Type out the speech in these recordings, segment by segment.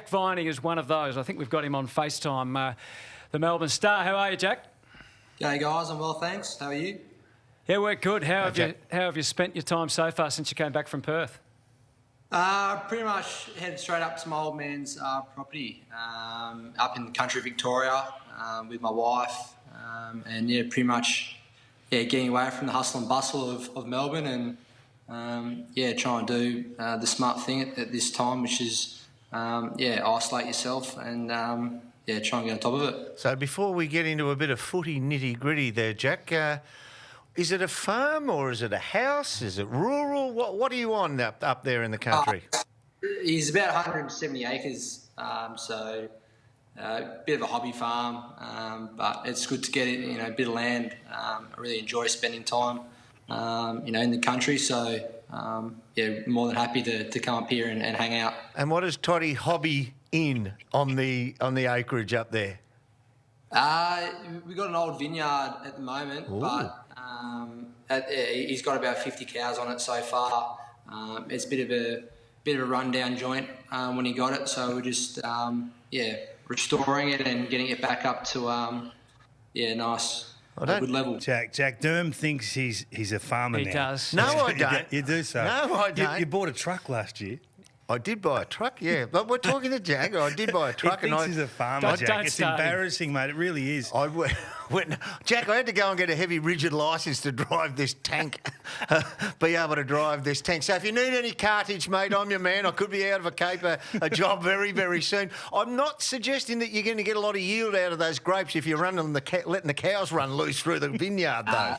Viney is one of those. I think we've got him on FaceTime, the Melbourne Star. How are you, Jack? G'day guys, I'm well, thanks. How are you? Yeah, we're good. How have you spent your time so far since you came back from Perth? Pretty much headed straight up to my old man's property up in country Victoria with my wife, and yeah, pretty much getting away from the hustle and bustle of Melbourne, and try and do the smart thing at this time, which is isolate yourself and try and get on top of it. So before we get into a bit of footy nitty-gritty there, Jack, is it a farm or is it a house? Is it rural? What are you on up there in the country? He's about 170 acres, so a bit of a hobby farm, but it's good to get a bit of land. I really enjoy spending time, in the country. So more than happy to come up here and hang out. And what is Toddy hobby in on the acreage up there? We've got an old vineyard at the moment. Ooh. But he's got about 50 cows on it so far. It's a bit of a rundown joint when he got it, so we're just restoring it and getting it back up to nice. A good level. Jack Derm thinks he's a farmer now. He does. No, I don't. You do so. No, I don't. You bought a truck last year. I did buy a truck, yeah. But we're talking to Jack. I did buy a truck. He thinks he's a farmer, Jack. It's embarrassing, mate. It really is. Jack, I had to go and get a heavy, rigid licence to drive this tank, be able to drive this tank. So if you need any cartage, mate, I'm your man. I could be out of a job very, very soon. I'm not suggesting that you're going to get a lot of yield out of those grapes if you're letting the cows run loose through the vineyard, though.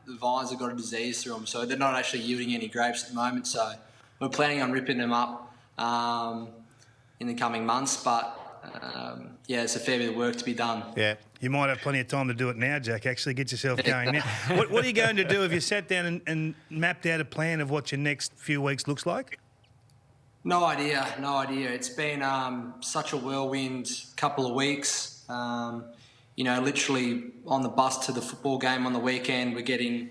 The vines have got a disease through them, so they're not actually yielding any grapes at the moment. So we're planning on ripping them up in the coming months, but it's a fair bit of work to be done. Yeah, you might have plenty of time to do it now, Jack. Actually, get yourself going now. What are you going to do? Have you sat down and mapped out a plan of what your next few weeks looks like? No idea. It's been such a whirlwind couple of weeks. Literally on the bus to the football game on the weekend, we're getting,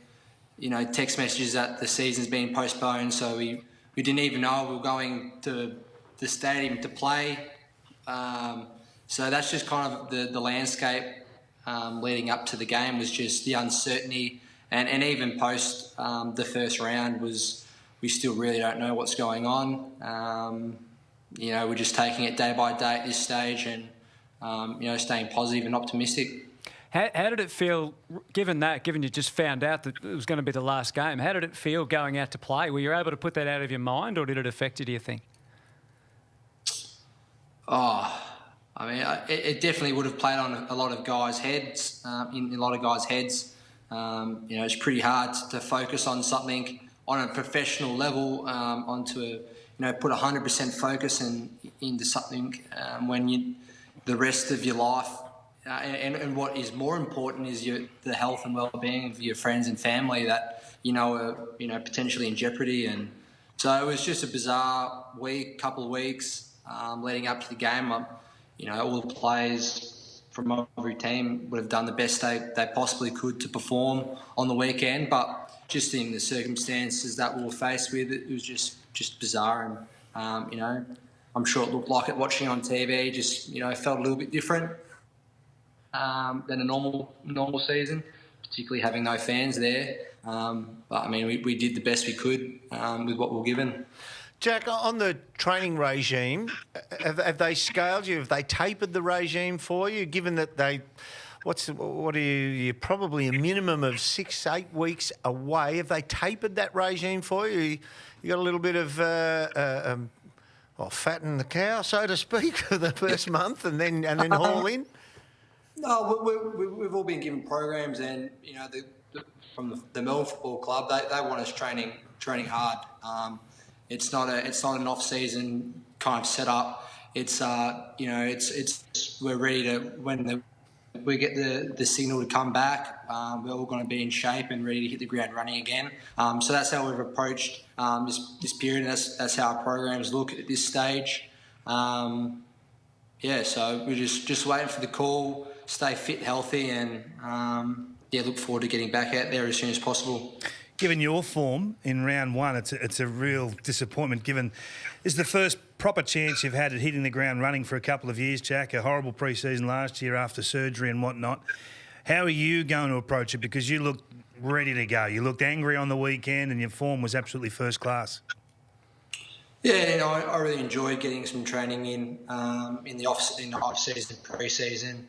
text messages that the season's been postponed. So we didn't even know we were going to the stadium to play. So that's just kind of the landscape leading up to the game, was just the uncertainty. And even post the first round we still really don't know what's going on. We're just taking it day by day at this stage and, staying positive and optimistic. How did it feel, given you just found out that it was going to be the last game, how did it feel going out to play? Were you able to put that out of your mind, or did it affect you, do you think? It definitely would have played on a lot of guys' heads, it's pretty hard to focus on something on a professional level, put 100% focus into something when the rest of your life, and what is more important is the health and well-being of your friends and family that are potentially in jeopardy. And so it was just a bizarre couple of weeks leading up to the game. All the players from every team would have done the best they possibly could to perform on the weekend, but just in the circumstances that we were faced with, it was just bizarre. And I'm sure it looked like it watching on TV. Just felt a little bit different than a normal season, particularly having no fans there. But we did the best we could with what we were given. Jack, on the training regime, have they scaled you? Have they tapered the regime for you? Given that you're probably a minimum of 6-8 weeks away. Have they tapered that regime for you? You got a little bit of fatten the cow, so to speak, for the first month, and then haul in. No, we've all been given programs, and from the Melbourne Football Club, they want us training hard. It's not an off-season kind of setup. It's we're ready to when we get the signal to come back. We're all going to be in shape and ready to hit the ground running again. So that's how we've approached this period. And that's how our programs look at this stage. So we're just waiting for the call, stay fit, healthy, and look forward to getting back out there as soon as possible. given your form in round one, it's a real disappointment given this is the first proper chance you've had at hitting the ground running for a couple of years, Jack. A horrible pre-season last year after surgery and whatnot. How are you going to approach it? Because you looked ready to go. You looked angry on the weekend and your form was absolutely first class. Yeah, I really enjoyed getting some training in the off season, pre-season.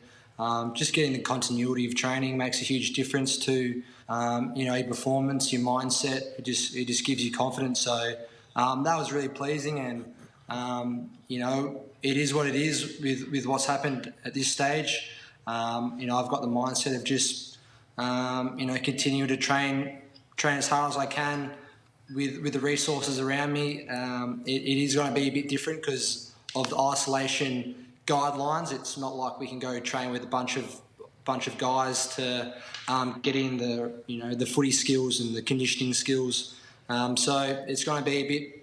Just getting the continuity of training makes a huge difference to your performance, your mindset. It just gives you confidence. So that was really pleasing, and it is what it is with what's happened at this stage. I've got the mindset of just continue to train as hard as I can with the resources around me. It is going to be a bit different because of the isolation guidelines. It's not like we can go train with a bunch of guys to get in the footy skills and the conditioning skills. So it's going to be a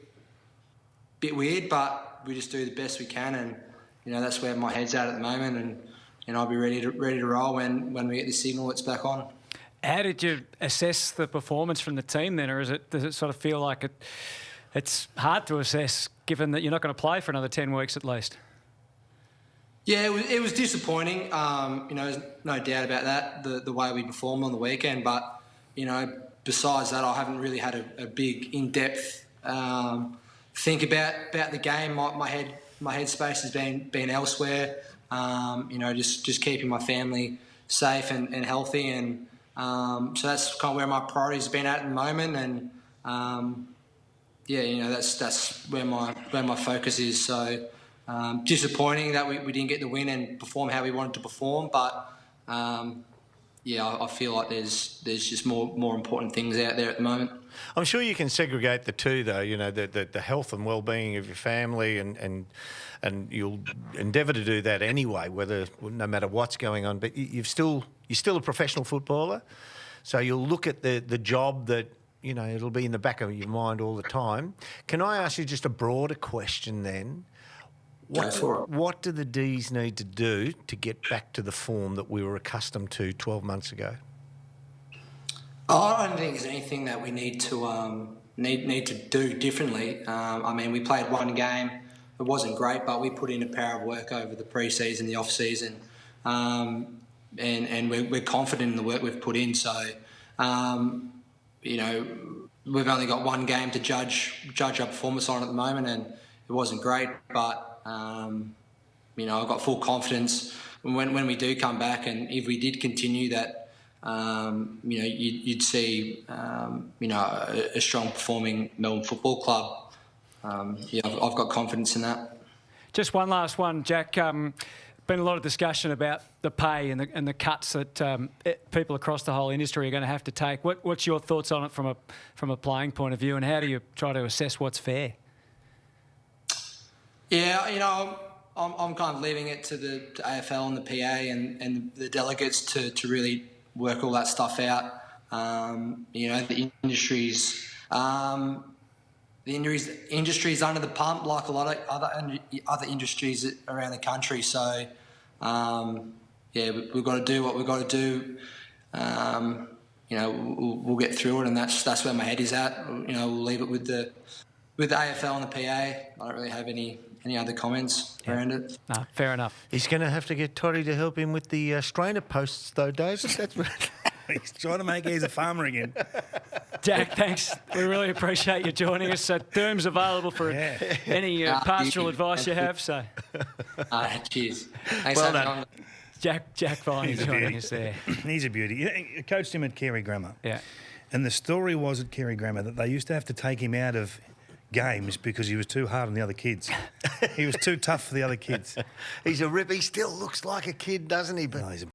bit weird, but we just do the best we can, and that's where my head's at the moment, and I'll be ready to roll when we get the signal it's back on. How did you assess the performance from the team then, or does it sort of feel like it's hard to assess given that you're not going to play for another 10 weeks at least? Yeah, it was disappointing. There's no doubt about that, the way we performed on the weekend. But, besides that, I haven't really had a big, in-depth think about the game. My headspace has been elsewhere. Just keeping my family safe and healthy, and so that's kind of where my priorities have been at the moment. And that's where my focus is. So. Disappointing that we didn't get the win and perform how we wanted to perform, but I feel like there's just more important things out there at the moment. I'm sure you can segregate the two, though. The health and well-being of your family, and you'll endeavour to do that anyway, no matter what's going on. But you're still a professional footballer, so you'll look at the job that. It'll be in the back of your mind all the time. Can I ask you just a broader question then? What do the Ds need to do to get back to the form that we were accustomed to 12 months ago? I don't think there's anything that we need to do differently. We played one game. It wasn't great, but we put in a power of work over the pre-season, the off-season, and we're confident in the work we've put in. So, we've only got one game to judge our performance on at the moment, and it wasn't great, but I've got full confidence when we do come back, and if we did continue that, you'd see, a strong performing Melbourne Football Club. I've got confidence in that. Just one last one, Jack. Been a lot of discussion about the pay and the cuts that people across the whole industry are going to have to take. What's your thoughts on it from a playing point of view, and how do you try to assess what's fair? Yeah, I'm kind of leaving it to the AFL and the PA and the delegates to really work all that stuff out. The industry's under the pump like a lot of other industries around the country. So, we've got to do what we've got to do. We'll get through it, and that's where my head is at. We'll leave it with the AFL and the PA. I don't really have any other comments around it. No, fair enough. He's going to have to get Toddy to help him with the strainer posts, though, Dave. That's He's trying to make he's a farmer again. Jack, thanks. We really appreciate you joining us. So Derm's available for any pastoral advice you have. So, cheers. Thanks well for having done. on. Jack Viney joining us there. He's a beauty. I coached him at Carey Grammar. Yeah. And the story was at Carey Grammar that they used to have to take him out of games because he was too hard on the other kids. He was too tough for the other kids. He's a rip. He still looks like a kid, doesn't he? But he's a